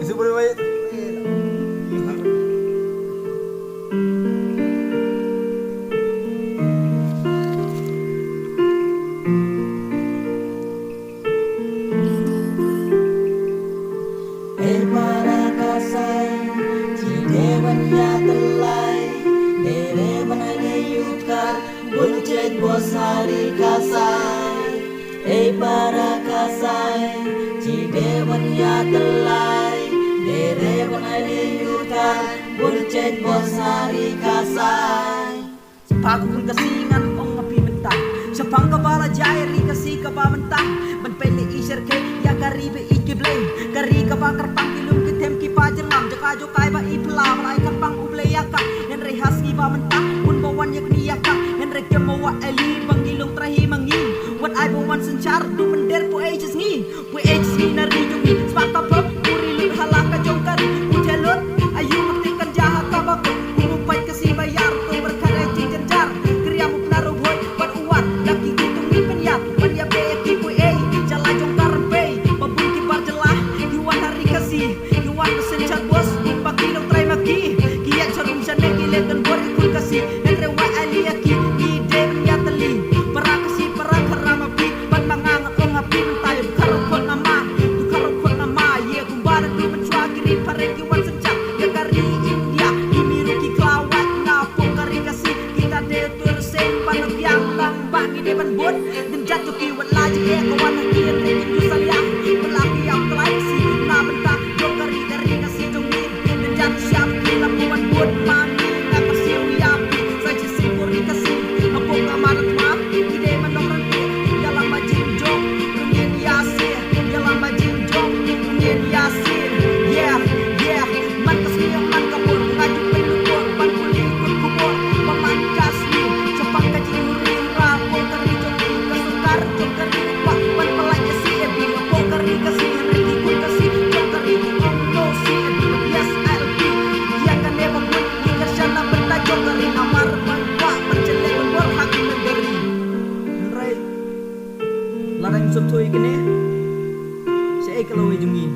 Isu boleh baik. Para kasai, cidewan ya telai, derewan ale yukar, buncet bos hari kasai. Para kasai, cidewan ya telai, derewan ale yukar, buncet bos hari kasai. Sepakul kasingan ong api mentang, sepang kabala jairi kasi kaba mentang, menpele isir ke ya karibe ikiblay, kari kabakar pangilum kitem ki pajelam, jaka jokai ba ipla malai kapang uble yaka, hen rehas ki ba mentang, un bawan yak ni yaka, hen reke mawa eli pangilung trahi mangin, wat ai bawan sencar du mender po ages ni nari jungi, spata pop puri lut halaka jongkar, utelot ayu matikan jahat tabak, umupai kasi bayar tu berkara jinjar, kriamu penaruh boy, bat uat laki gitung ni penyat, panya be kipu jala jongkar be, babun kibar jelah, yuan hari kasih, yuan sencar bos, baki dong try maki, kiat carum jane kiletan bori kun kasih, dan rewa ali aki, ide menyateli, perang kasih perang kerama pi, ban mangang ong api mentai, karokot nama, ye kumbara du mencua kiri parek yuan sencar, ya kari India, imiruki kelawat, napung kari kasih, kita detur sen panag yang tambah ide ban bot, dan jatuh kiwat lagi ye kawan akhir rekin dusaliang, pelaki yang kelai si, na bentang, do kari kasih jongin, dan jatuh siap kila puan bot, mami na kasih uyapi, saja simpuri kasih, apung amarat maaf, ide manong ranti, yalang majin jong, rungin yasir, yalang majin jong, rungin yasir, yeah, man kasih yang man kapur, ngaju penutur, pan kuli ikut kubur, paman kasih, cepang kaji urin, rapo kari jongin, kasukar, jongkari, pak, pan pelai kasih, ebi, apo kari kasih, reki kun kasih, jongkari, omno si, ebi, bias LP, dia kan ebang pun, ikan syana benda jongkari, amar, pak, pencelek, penbor, haki negeri. Rai, larang sotoi kene, saya kalau jungin.